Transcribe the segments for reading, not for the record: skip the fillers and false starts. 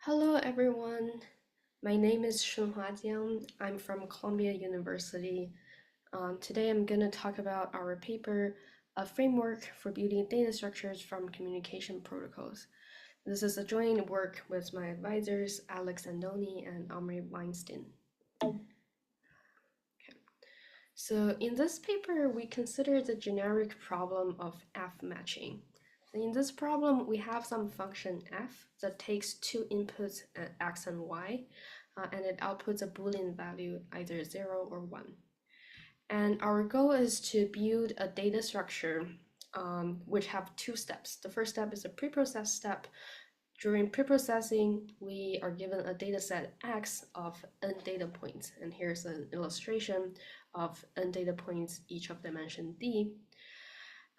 Hello everyone, my name is Shunhua Jiang. I'm from Columbia University. Today I'm going to talk about our paper, A Framework for Building Data Structures from Communication Protocols. This is a joint work with my advisors, Alex Andoni and Weinstein. So in this paper, we consider the generic problem of F matching. In this problem, we have some function f that takes two inputs, x and y, and it outputs a Boolean value, either 0 or 1. And our goal is to build a data structure which have two steps. The first step is a preprocess step. During preprocessing, we are given a dataset x of n data points, and here's an illustration of n data points, each of dimension d.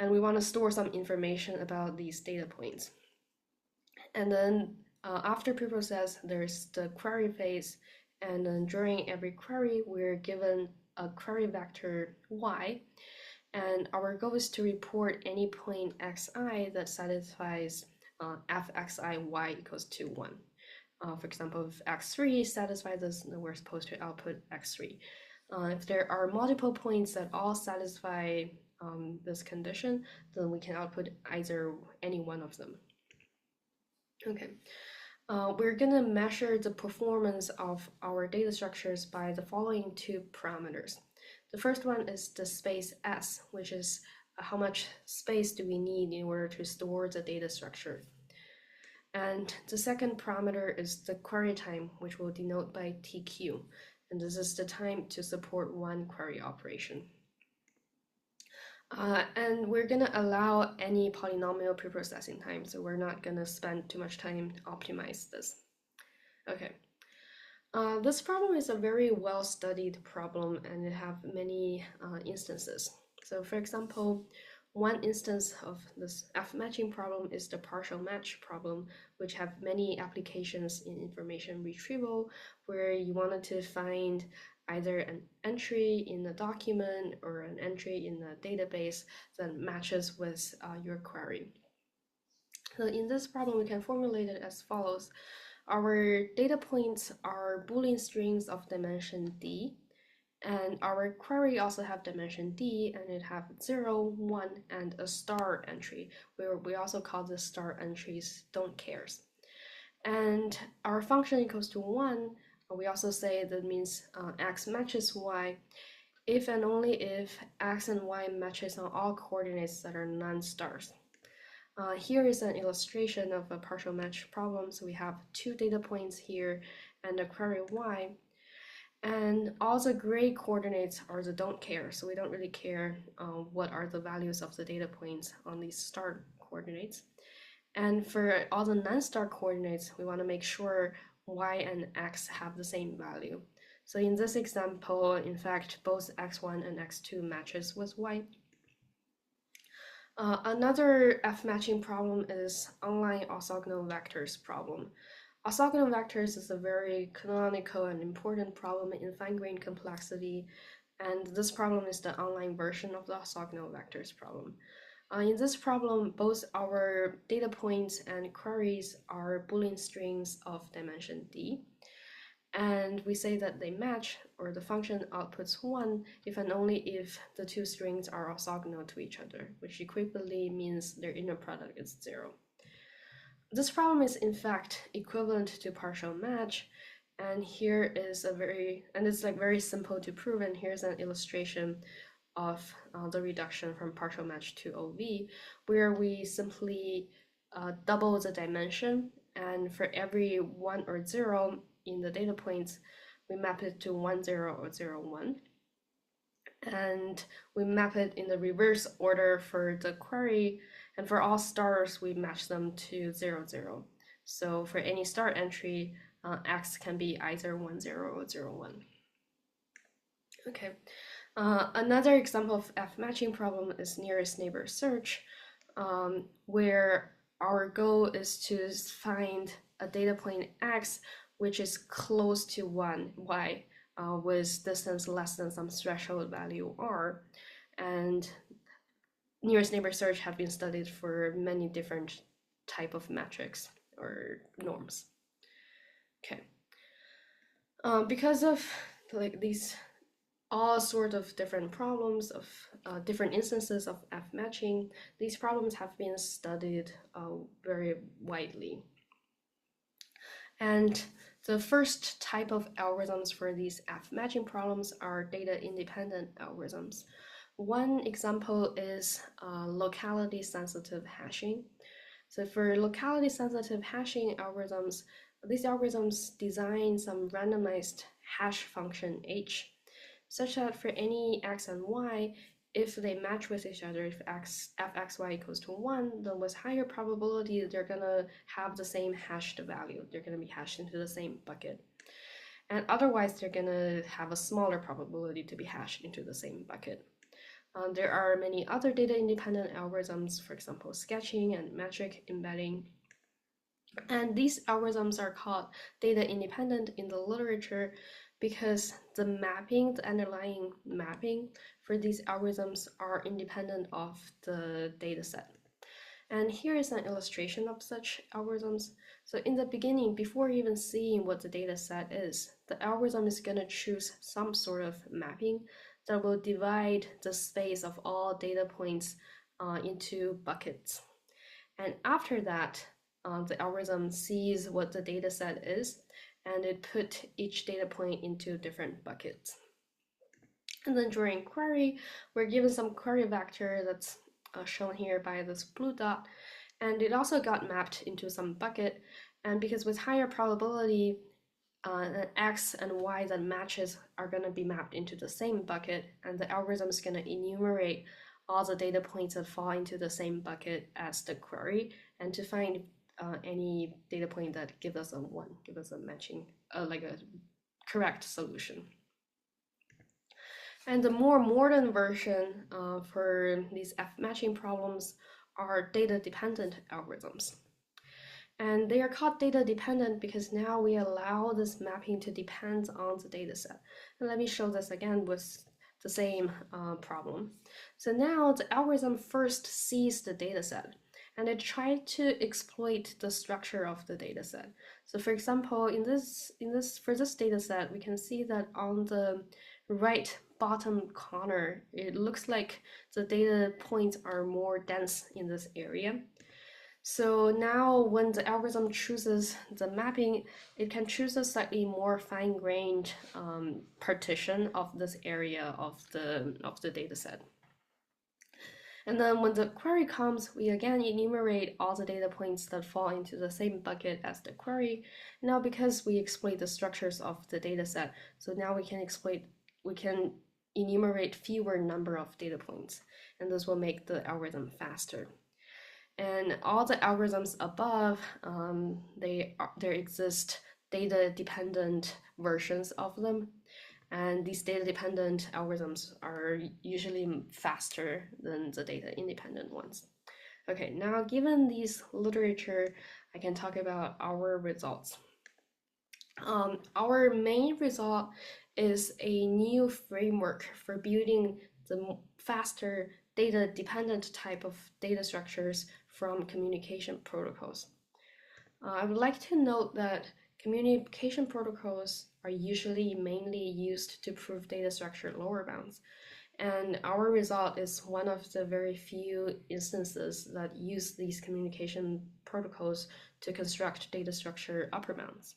And we want to store some information about these data points. And then after preprocess, there's the query phase. And then during every query, we're given a query vector y. And our goal is to report any point xi that satisfies fxi y equals to 1. For example, if x3 satisfies this, then we're supposed to output x3. If there are multiple points that all satisfy this condition, then we can output either any one of them. Okay, we're gonna measure the performance of our data structures by the following two parameters. The first one is the space S, which is how much space do we need in order to store the data structure. And the second parameter is the query time, which we'll denote by TQ. And this is the time to support one query operation. And we're going to allow any polynomial preprocessing time, so we're not going to spend too much time to optimize this. Okay. This problem is a very well-studied problem, and it have many instances. So for example, one instance of this F matching problem is the partial match problem, which have many applications in information retrieval, where you wanted to find either an entry in a document or an entry in a database that matches with your query. So in this problem, we can formulate it as follows. Our data points are Boolean strings of dimension d, and our query also have dimension d, and it have 0, 1, and a star entry, where we also call the star entries don't cares. And our function equals to 1, we also say that means x matches y if and only if x and y matches on all coordinates that are non-stars. Here is an illustration of a partial match problem. So we have two data points here and a query y. And all the gray coordinates are the don't care. So we don't really care what are the values of the data points on these star coordinates. And for all the non-star coordinates, we want to make sure y and x have the same value. So in this example, in fact, both x1 and x2 matches with y. Another F matching problem is online orthogonal vectors problem. Orthogonal vectors is a very canonical and important problem in fine-grained complexity, and this problem is the online version of the orthogonal vectors problem. In this problem, both our data points and queries are Boolean strings of dimension d, and we say that they match, or the function outputs 1 if and only if the two strings are orthogonal to each other, which equivalently means their inner product is 0. This problem is in fact equivalent to partial match, and here is it's like very simple to prove, and here's an illustration of the reduction from partial match to OV, where we simply double the dimension, and for every 1 or 0 in the data points, we map it to 1, 0 or 0, 1. And we map it in the reverse order for the query, and for all stars, we match them to 0, 0. So for any star entry, x can be either 1, 0 or 0, 1. Okay. Another example of F matching problem is nearest neighbor search, where our goal is to find a data point x which is close to 1, y, with distance less than some threshold value r. And nearest neighbor search have been studied for many different type of metrics or norms. Okay. Because of like these all sort of different problems of different instances of F matching, these problems have been studied very widely. And the first type of algorithms for these F matching problems are data independent algorithms. One example is locality sensitive hashing. So for locality sensitive hashing algorithms, these algorithms design some randomized hash function h, such that for any x and y, if they match with each other, if fxy equals to 1, then with higher probability, they're going to have the same hashed value. They're going to be hashed into the same bucket. And otherwise, they're going to have a smaller probability to be hashed into the same bucket. There are many other data-independent algorithms, for example, sketching and metric embedding. And these algorithms are called data-independent in the literature because the mapping, the underlying mapping for these algorithms are independent of the dataset. And here is an illustration of such algorithms. So in the beginning, before even seeing what the dataset is, the algorithm is going to choose some sort of mapping that will divide the space of all data points into buckets. And after that, the algorithm sees what the data set is, and it put each data point into different buckets. And then during query, we're given some query vector that's shown here by this blue dot, and it also got mapped into some bucket. And because with higher probability, x and y that matches are going to be mapped into the same bucket, and the algorithm is going to enumerate all the data points that fall into the same bucket as the query, and to find any data point that gives us a 1, give us a matching, like a correct solution. And the more modern version for these F matching problems are data-dependent algorithms. And they are called data dependent because now we allow this mapping to depend on the data set. And let me show this again with the same problem. So now the algorithm first sees the data set and it tries to exploit the structure of the data set. So for example, for this data set, we can see that on the right bottom corner, it looks like the data points are more dense in this area. So now when the algorithm chooses the mapping, it can choose a slightly more fine-grained partition of this area of the data set. And then when the query comes, we again enumerate all the data points that fall into the same bucket as the query. Now because we exploit the structures of the data set, so now we can enumerate fewer number of data points, and this will make the algorithm faster. And all the algorithms above, there exist data-dependent versions of them. And these data-dependent algorithms are usually faster than the data-independent ones. Okay, now given these literature, I can talk about our results. Our main result is a new framework for building the faster data-dependent type of data structures from communication protocols. I would like to note that communication protocols are usually mainly used to prove data structure lower bounds, and our result is one of the very few instances that use these communication protocols to construct data structure upper bounds.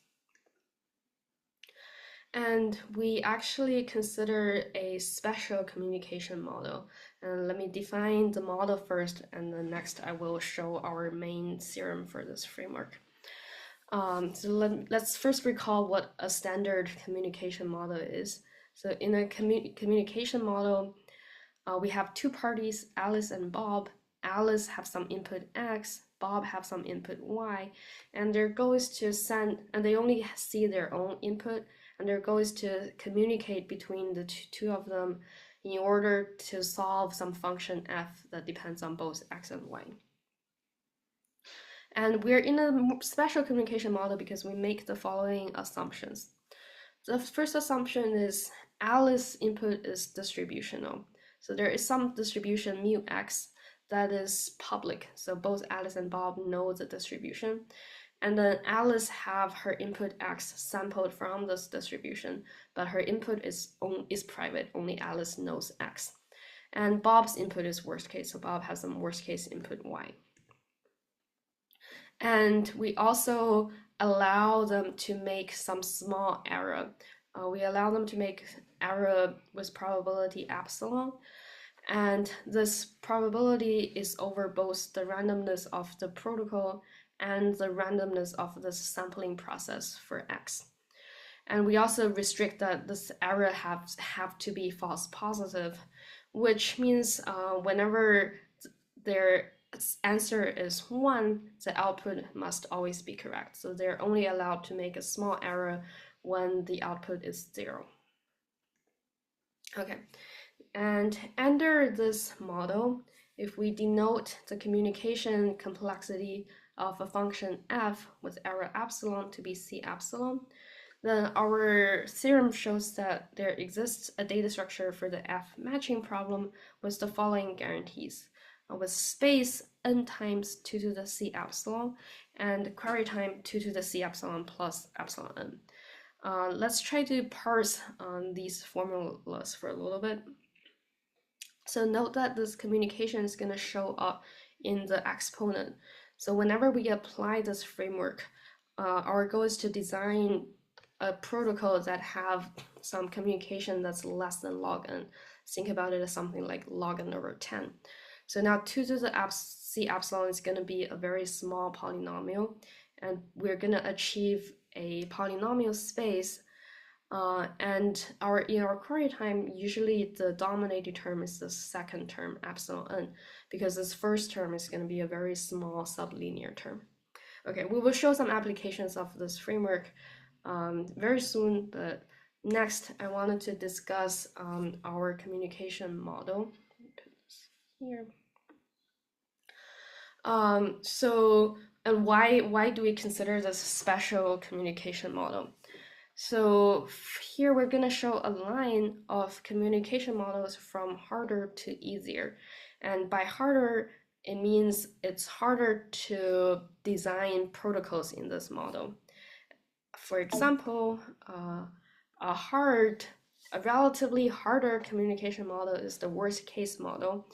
And we actually consider a special communication model. And let me define the model first, and then next I will show our main theorem for this framework. So let's first recall what a standard communication model is. So in a communication model, we have two parties, Alice and Bob. Alice have some input X, Bob have some input Y, and their goal is to send, and they only see their own input, and their goal is to communicate between the two of them in order to solve some function f that depends on both x and y. And we're in a special communication model because we make the following assumptions. The first assumption is Alice's input is distributional. So there is some distribution mu x that is public. So both Alice and Bob know the distribution. And then Alice have her input X sampled from this distribution, but her input is private, only Alice knows X. And Bob's input is worst case, so Bob has some worst case input Y. And we also allow them to make some small error. We allow them to make error with probability epsilon. And this probability is over both the randomness of the protocol and the randomness of the sampling process for X. And we also restrict that this error have to be false positive, which means whenever their answer is 1, the output must always be correct. So they're only allowed to make a small error when the output is 0. Okay, and under this model, if we denote the communication complexity of a function f with error epsilon to be C epsilon, then our theorem shows that there exists a data structure for the F matching problem with the following guarantees. With space n times 2 to the C epsilon and query time 2 to the C epsilon plus epsilon n. Let's try to parse these formulas for a little bit. So note that this communication is going to show up in the exponent. So whenever we apply this framework, our goal is to design a protocol that have some communication that's less than log n. Think about it as something like log n over 10. So now 2 to the C epsilon is going to be a very small polynomial, and we're going to achieve a polynomial space. And in our query time, usually the dominating term is the second term, epsilon n, because this first term is going to be a very small sublinear term. Okay, we will show some applications of this framework very soon, but next I wanted to discuss our communication model. Put this here. And why do we consider this special communication model? So here we're going to show a line of communication models from harder to easier. And by harder, it means it's harder to design protocols in this model. For example, a relatively harder communication model is the worst case model,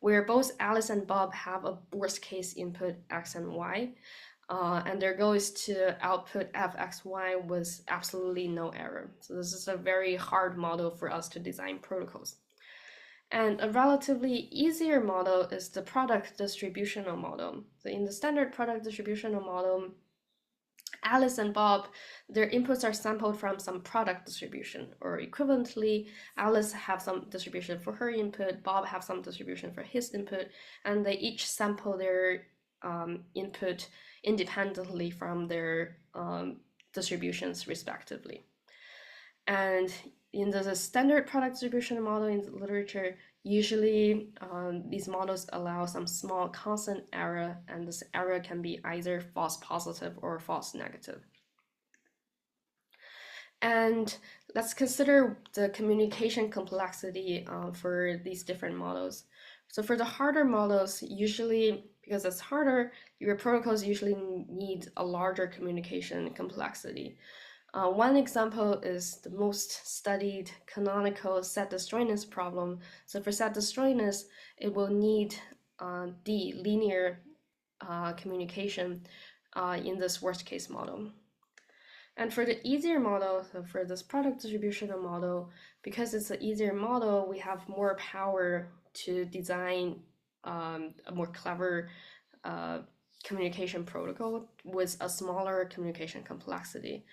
where both Alice and Bob have a worst case input X and Y. And their goal is to output fxy with absolutely no error. So this is a very hard model for us to design protocols. And a relatively easier model is the product distributional model. So in the standard product distributional model, Alice and Bob, their inputs are sampled from some product distribution, or equivalently, Alice have some distribution for her input, Bob have some distribution for his input, and they each sample their input independently from their distributions respectively. And in the standard product distribution model in the literature, usually these models allow some small constant error, and this error can be either false positive or false negative. And let's consider the communication complexity for these different models. So for the harder models, usually, because it's harder, your protocols usually need a larger communication complexity. One example is the most studied canonical set disjointness problem. So for set disjointness, it will need the linear communication in this worst case model. And for the easier model, so for this product distributional model, because it's an easier model, we have more power to design a more clever communication protocol with a smaller communication complexity.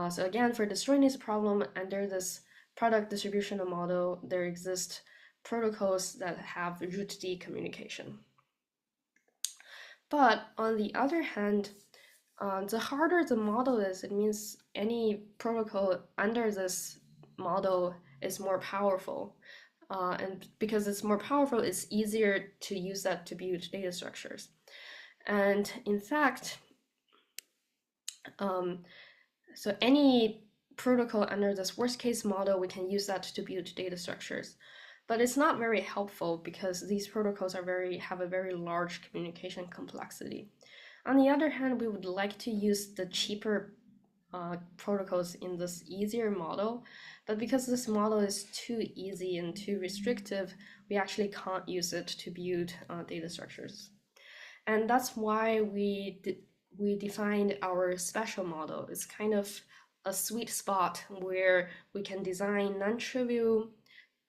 So again, for the disjointness problem, under this product distributional model, there exist protocols that have root D communication. But on the other hand, the harder the model is, it means any protocol under this model is more powerful. And because it's more powerful, it's easier to use that to build data structures. And in fact, so any protocol under this worst case model, we can use that to build data structures. But it's not very helpful because these protocols have a very large communication complexity. On the other hand, we would like to use the cheaper protocols in this easier model, but because this model is too easy and too restrictive, we actually can't use it to build data structures. And that's why we defined our special model. It's kind of a sweet spot where we can design non-trivial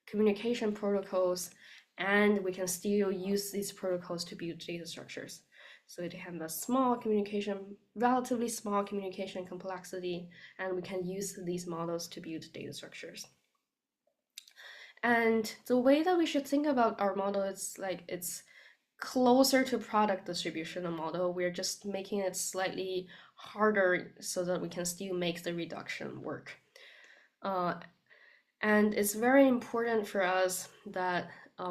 communication protocols, and we can still use these protocols to build data structures. So it has a small communication, relatively small communication complexity, and we can use these models to build data structures. And the way that we should think about our model is like it's closer to product distribution model. We're just making it slightly harder so that we can still make the reduction work. And it's very important for us that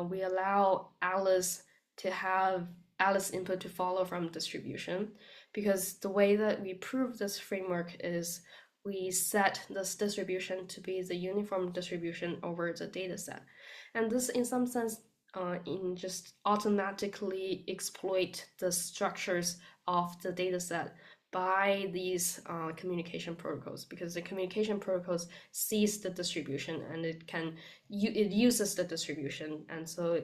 we allow Alice to have Alice input to follow from distribution, because the way that we prove this framework is we set this distribution to be the uniform distribution over the data set. And this, in some sense, in just automatically exploit the structures of the data set by these communication protocols, because the communication protocols sees the distribution and it uses the distribution, and so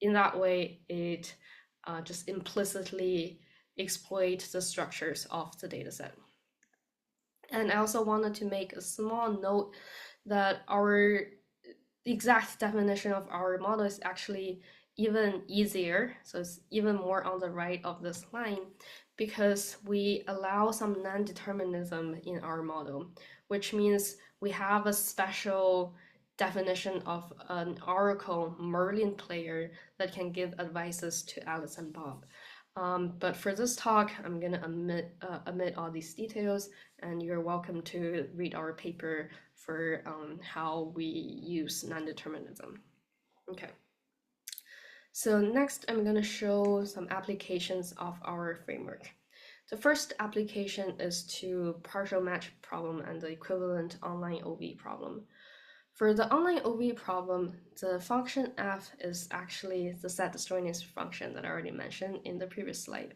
in that way it just implicitly exploit the structures of the data set. And I also wanted to make a small note that our exact definition of our model is actually even easier, so it's even more on the right of this line, because we allow some non-determinism in our model, which means we have a special definition of an Oracle Merlin player that can give advices to Alice and Bob. But for this talk, I'm going to omit all these details, and you're welcome to read our paper for how we use non-determinism. Okay. So next, I'm going to show some applications of our framework. The first application is to partial match problem and the equivalent online OV problem. For the online OV problem, the function f is actually the set destroying function that I already mentioned in the previous slide,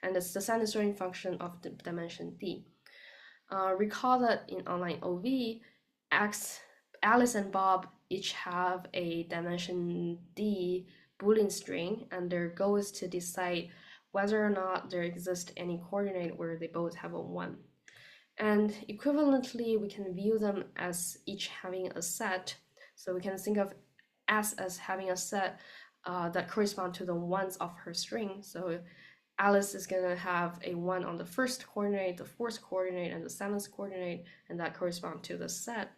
and it's the set destroying function of the dimension d. Recall that in online OV, Alice and Bob each have a dimension d Boolean string, and their goal is to decide whether or not there exists any coordinate where they both have a 1. And equivalently, we can view them as each having a set. So we can think of S as having a set that correspond to the ones of her string. So Alice is going to have a 1 on the first coordinate, the fourth coordinate, and the seventh coordinate, and that correspond to the set.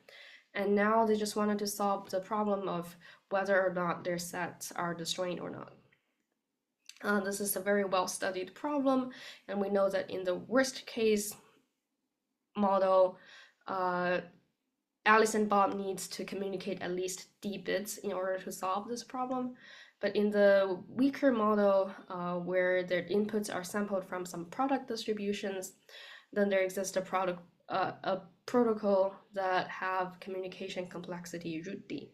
And now they just wanted to solve the problem of whether or not their sets are disjoint or not. This is a very well-studied problem, and we know that in the worst case model, Alice and Bob needs to communicate at least d bits in order to solve this problem. But in the weaker model, where their inputs are sampled from some product distributions, then there exists a protocol that have communication complexity root d.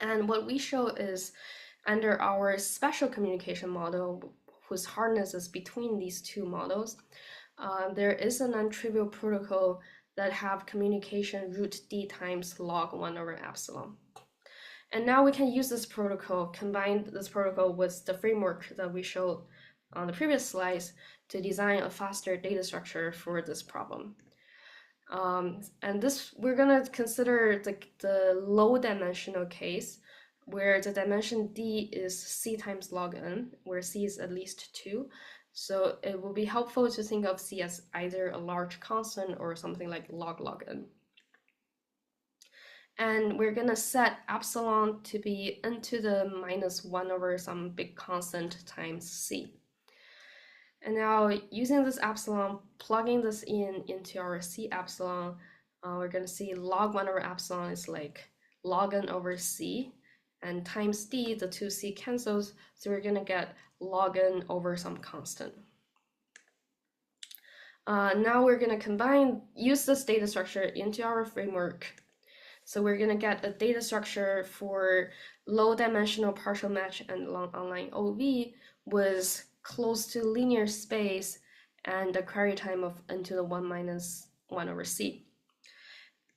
And what we show is under our special communication model, whose hardness is between these two models, there is a non-trivial protocol that have communication root d times log 1 over epsilon. And now we can use this protocol, combine this protocol with the framework that we showed on the previous slides to design a faster data structure for this problem. And this, we're going to consider the low dimensional case, where the dimension d is c times log n, where c is at least 2. So it will be helpful to think of c as either a large constant or something like log n. And we're going to set epsilon to be n to the minus 1 over some big constant times c. And now using this epsilon, plugging this into our c epsilon, we're going to see log 1 over epsilon is like log n over c, and times d, the 2c cancels, so we're going to get log n over some constant. Now we're going to use this data structure into our framework. So we're going to get a data structure for low dimensional partial match and online OV with close to linear space and the query time of n to the 1 minus 1 over c.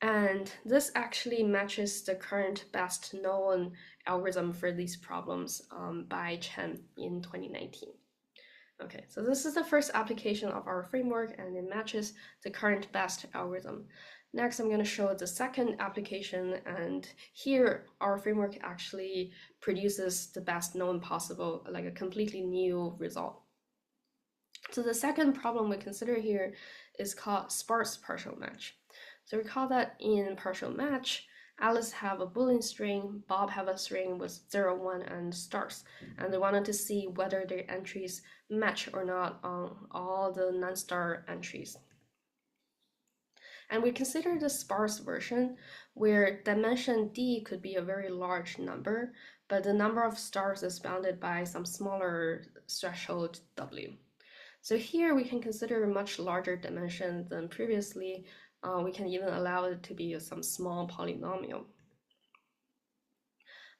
And this actually matches the current best known algorithm for these problems by Chen in 2019. Okay, so this is the first application of our framework, and it matches the current best algorithm. Next, I'm going to show the second application, and here our framework actually produces the best known possible, like a completely new result. So the second problem we consider here is called sparse partial match. So recall that in partial match, Alice have a Boolean string, Bob have a string with 0, 1, and stars, and they wanted to see whether their entries match or not on all the non-star entries. And we consider the sparse version, where dimension d could be a very large number, but the number of stars is bounded by some smaller threshold w. So here we can consider a much larger dimension than previously. We can even allow it to be some small polynomial.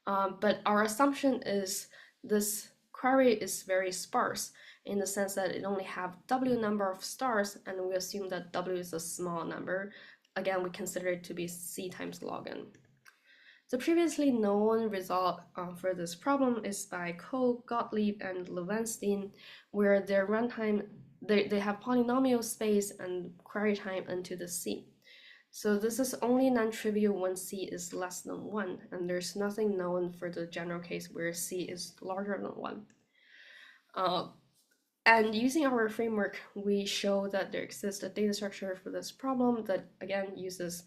But our assumption is this query is very sparse in the sense that it only have w number of stars, and we assume that w is a small number. Again, we consider it to be c times log n. The previously known result for this problem is by Koh, Gottlieb, and Weinstein, where their runtime, they have polynomial space and query time n to the c. So this is only non-trivial when c is less than 1, and there's nothing known for the general case where c is larger than 1. And using our framework, we show that there exists a data structure for this problem that again uses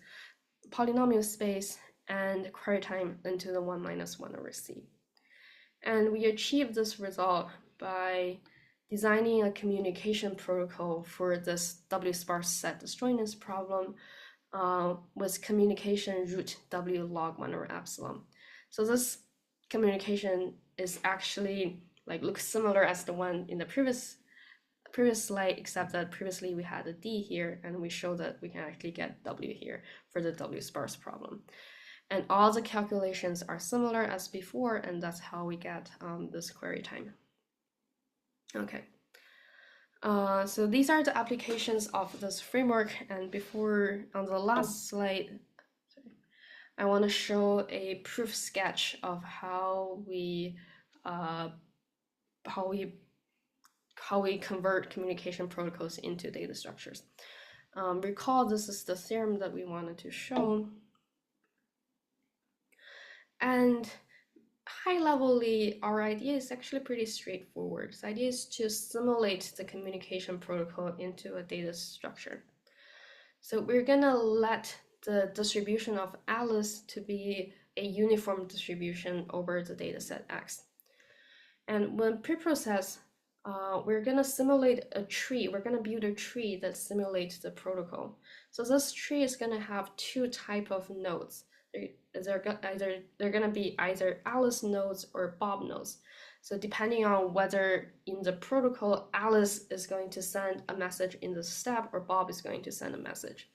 polynomial space and query time n to the 1 minus 1 over c. And we achieve this result by designing a communication protocol for this W-sparse set disjointness problem with communication root W log 1 over epsilon. So this communication is actually looks similar as the one in the previous slide, except that previously we had a D here, and we show that we can actually get W here for the W-sparse problem. And all the calculations are similar as before, and that's how we get this query time. Okay. So these are the applications of this framework, and before, on the last slide, I want to show a proof sketch of how we convert communication protocols into data structures. Recall this is the theorem that we wanted to show. And high-levelly, our idea is actually pretty straightforward. The idea is to simulate the communication protocol into a data structure. So we're gonna let the distribution of Alice to be a uniform distribution over the dataset X. And when preprocess, we're gonna simulate a tree. We're gonna build a tree that simulates the protocol. So this tree is gonna have two types of nodes. They're gonna be either Alice nodes or Bob nodes. So depending on whether in the protocol Alice is going to send a message in the step or Bob is going to send a message.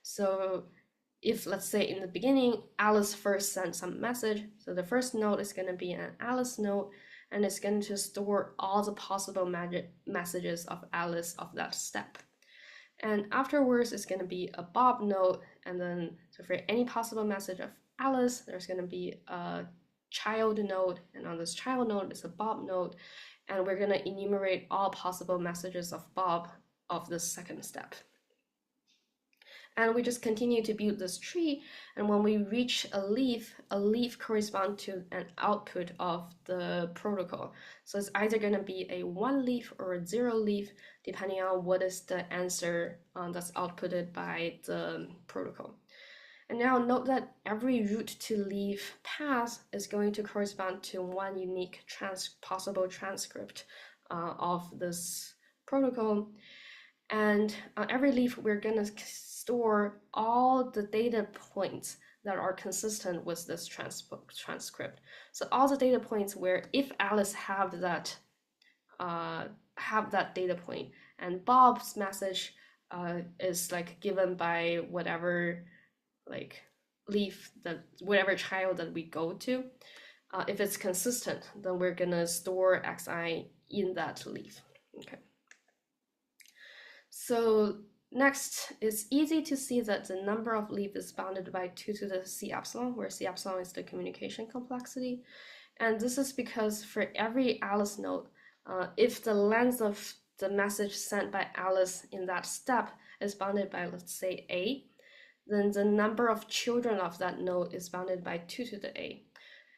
So if, let's say, in the beginning Alice first sent some message, so the first node is going to be an Alice node, and it's going to store all the possible messages of Alice of that step. And afterwards, it's going to be a Bob node, and then so for any possible message of Alice, there's going to be a child node, and on this child node is a Bob node, and we're going to enumerate all possible messages of Bob of the second step. And we just continue to build this tree, and when we reach a leaf corresponds to an output of the protocol. So it's either going to be a 1 leaf or a 0 leaf, depending on what is the answer that's outputted by the protocol. And now note that every root to leaf path is going to correspond to one unique possible transcript of this protocol. And on every leaf, we're going to store all the data points that are consistent with this transcript. So all the data points where if Alice have that data point, and Bob's message is given by whatever leaf whatever child that we go to, if it's consistent, then we're gonna store xi in that leaf. Okay. So next, it's easy to see that the number of leaves is bounded by 2 to the C epsilon, where C epsilon is the communication complexity. And this is because for every Alice node, if the length of the message sent by Alice in that step is bounded by, let's say, A, then the number of children of that node is bounded by 2 to the A.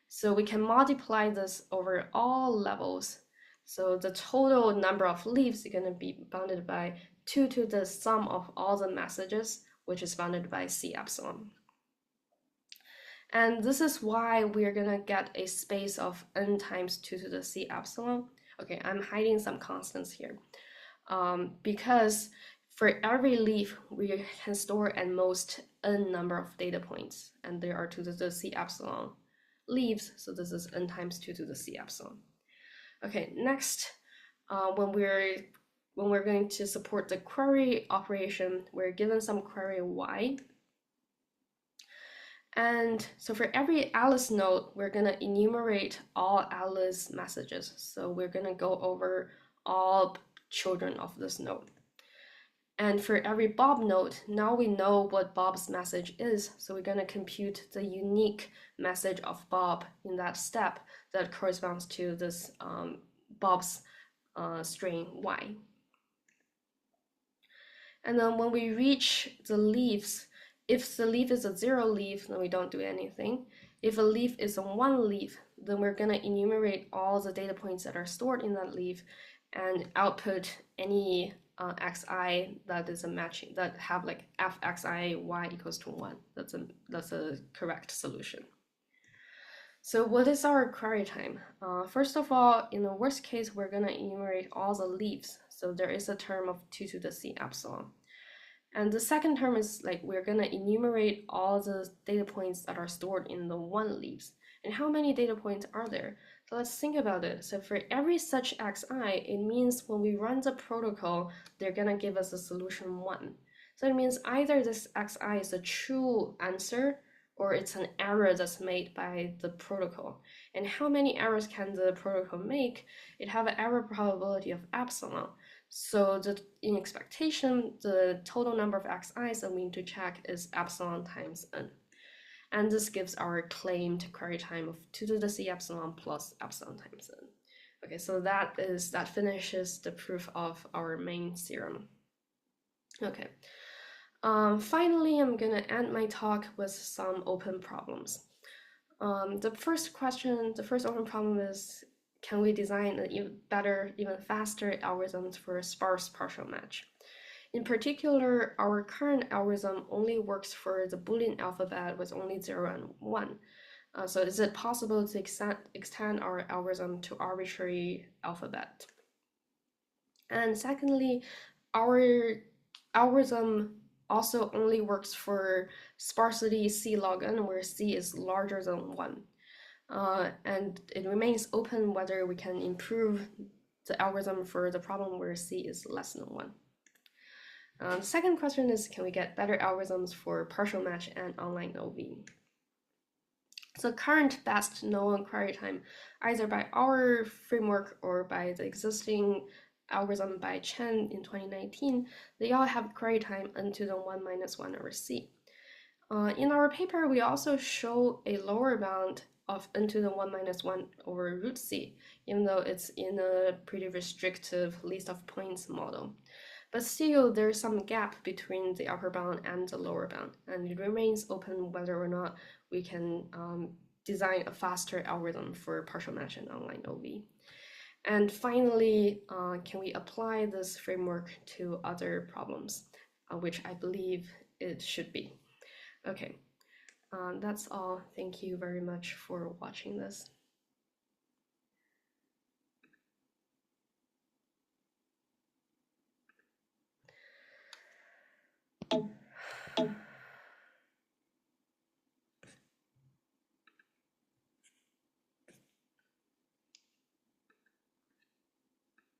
So we can multiply this over all levels. So the total number of leaves is going to be bounded by 2 to the sum of all the messages, which is bounded by C epsilon. And this is why we're going to get a space of n times 2 to the C epsilon. Okay, I'm hiding some constants here. Because for every leaf, we can store at most n number of data points, and there are 2 to the C epsilon leaves, so this is n times 2 to the C epsilon. Okay, next, when we're going to support the query operation, we're given some query y. And so for every Alice node, we're going to enumerate all Alice messages. So we're going to go over all children of this node. And for every Bob node, now we know what Bob's message is. So we're going to compute the unique message of Bob in that step that corresponds to this Bob's string y. And then when we reach the leaves, if the leaf is a 0 leaf, then we don't do anything. If a leaf is a 1 leaf, then we're going to enumerate all the data points that are stored in that leaf and output any xi that is a matching, that have like fxi y equals to 1. That's a correct solution. So what is our query time? First of all, in the worst case, we're going to enumerate all the leaves. So there is a term of 2 to the C epsilon. And the second term is like we're going to enumerate all the data points that are stored in the 1 leaves. And how many data points are there? So let's think about it. So for every such xi, it means when we run the protocol, they're going to give us a solution 1. So it means either this xi is a true answer or it's an error that's made by the protocol. And how many errors can the protocol make? It have an error probability of epsilon. So in expectation, the total number of xi's that we need to check is epsilon times n. And this gives our claimed query time of 2 to the C epsilon plus epsilon times n. Okay, so that finishes the proof of our main theorem. Okay. Finally, I'm gonna end my talk with some open problems. The first open problem is, can we design an even better, even faster algorithms for a sparse partial match? In particular, our current algorithm only works for the Boolean alphabet with only 0 and 1. So is it possible to extend our algorithm to arbitrary alphabet? And secondly, our algorithm also only works for sparsity C log n, where C is larger than 1. And it remains open whether we can improve the algorithm for the problem where C is less than 1. The second question is, can we get better algorithms for partial match and online OV? So current best known query time, either by our framework or by the existing algorithm by Chen in 2019, they all have query time n to the 1 minus 1 over C. In our paper, we also show a lower bound of n to the 1 minus 1 over root C, even though it's in a pretty restrictive list of points model. But still, there's some gap between the upper bound and the lower bound, and it remains open whether or not we can design a faster algorithm for partial match and online OV. And finally, can we apply this framework to other problems, which I believe it should be. Okay, that's all. Thank you very much for watching this.